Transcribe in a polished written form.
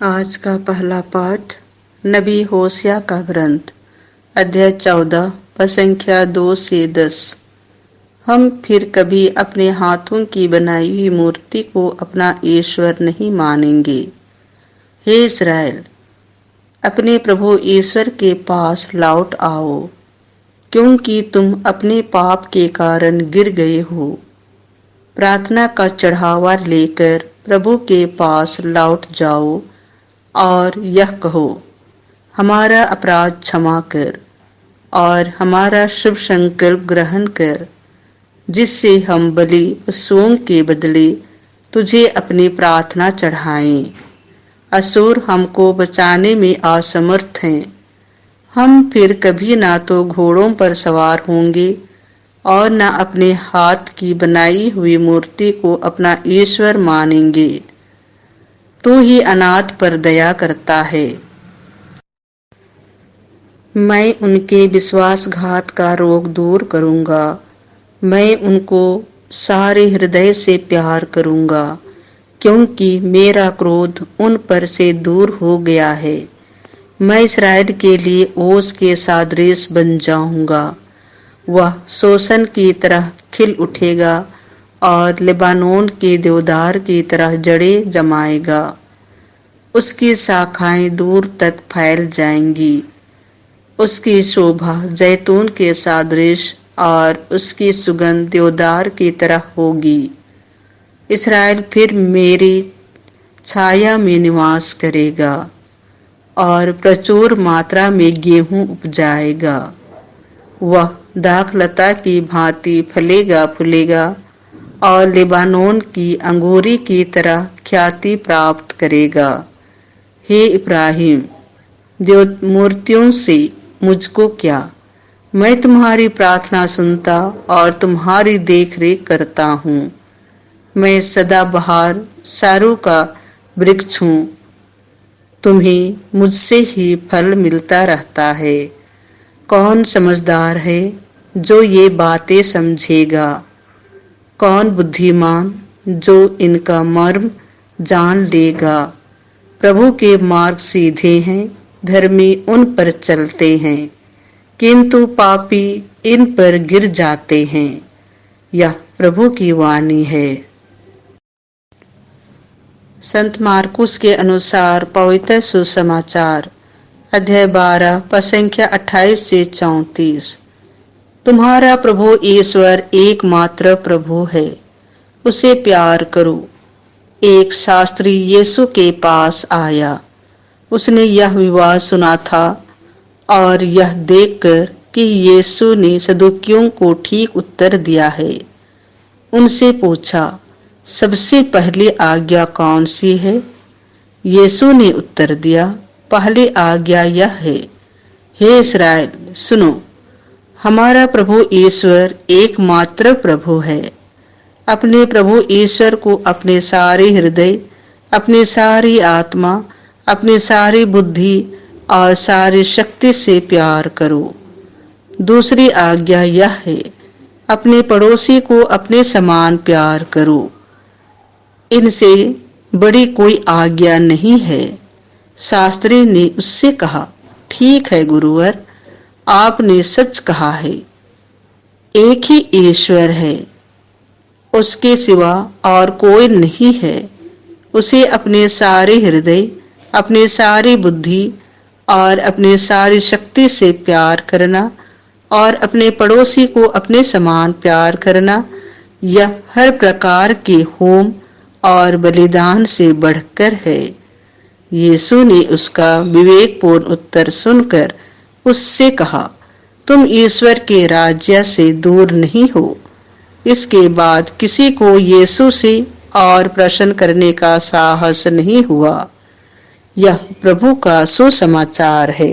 आज का पहला पाठ नबी होशिया का ग्रंथ अध्याय 14 पसंख्या 2 से 10। हम फिर कभी अपने हाथों की बनाई हुई मूर्ति को अपना ईश्वर नहीं मानेंगे। हे इस्राएल, अपने प्रभु ईश्वर के पास लौट आओ, क्योंकि तुम अपने पाप के कारण गिर गए हो। प्रार्थना का चढ़ावा लेकर प्रभु के पास लौट जाओ और यह कहो, हमारा अपराध क्षमा कर और हमारा शुभ संकल्प ग्रहण कर, जिससे हम बलि पशुओं के बदले तुझे अपनी प्रार्थना चढ़ाएं। असुर हमको बचाने में असमर्थ हैं। हम फिर कभी ना तो घोड़ों पर सवार होंगे और न अपने हाथ की बनाई हुई मूर्ति को अपना ईश्वर मानेंगे। तू ही अनाथ पर दया करता है। मैं उनके विश्वासघात का रोग दूर करूंगा। मैं उनको सारे हृदय से प्यार करूंगा, क्योंकि मेरा क्रोध उन पर से दूर हो गया है। मैं इस्राएल के लिए ओस के सादृश बन जाऊंगा। वह शोषण की तरह खिल उठेगा और लेबानोन के देवदार की तरह जड़ें जमाएगा। उसकी शाखाएं दूर तक फैल जाएंगी। उसकी शोभा जैतून के सादृश और उसकी सुगंध देवदार की तरह होगी। इस्राएल फिर मेरी छाया में निवास करेगा और प्रचुर मात्रा में गेहूं उपजाएगा। वह दाखलता की भांति फलेगा फूलेगा और लेबानोन की अंगूरी की तरह ख्याति प्राप्त करेगा। हे इब्राहिम, देव मूर्तियों से मुझको क्या? मैं तुम्हारी प्रार्थना सुनता और तुम्हारी देखरेख करता हूँ। मैं सदाबहार सारू का वृक्ष हूँ। तुम्हें मुझसे ही फल मिलता रहता है। कौन समझदार है जो ये बातें समझेगा? कौन बुद्धिमान जो इनका मर्म जान लेगा? प्रभु के मार्ग सीधे हैं, धर्मी उन पर चलते हैं, किंतु पापी इन पर गिर जाते हैं। यह प्रभु की वाणी है। संत मार्कुस के अनुसार पवित्र सुसमाचार अध्याय 12 पसंख्या 28 से 34। तुम्हारा प्रभु ईश्वर एकमात्र प्रभु है, उसे प्यार करो। एक शास्त्री यीशु के पास आया। उसने यह विवाद सुना था और यह देखकर कि यीशु ने सदुकियों को ठीक उत्तर दिया है, उनसे पूछा, सबसे पहली आज्ञा कौन सी है? यीशु ने उत्तर दिया, पहली आज्ञा यह है, हे इस्राएल सुनो, हमारा प्रभु ईश्वर एकमात्र प्रभु है। अपने प्रभु ईश्वर को अपने सारे हृदय, अपनी सारी आत्मा, अपनी सारी बुद्धि और सारी शक्ति से प्यार करो। दूसरी आज्ञा यह है, अपने पड़ोसी को अपने समान प्यार करो। इनसे बड़ी कोई आज्ञा नहीं है। शास्त्री ने उससे कहा, ठीक है गुरुवर, आपने सच कहा है। एक ही ईश्वर है, उसके सिवा और कोई नहीं है। उसे अपने सारे हृदय, अपनी सारी बुद्धि और अपनी सारी शक्ति से प्यार करना और अपने पड़ोसी को अपने समान प्यार करना, यह हर प्रकार के होम और बलिदान से बढ़कर है। यीशु ने उसका विवेकपूर्ण उत्तर सुनकर उससे कहा, तुम ईश्वर के राज्य से दूर नहीं हो। इसके बाद किसी को यीशु से और प्रश्न करने का साहस नहीं हुआ। यह प्रभु का सुसमाचार है।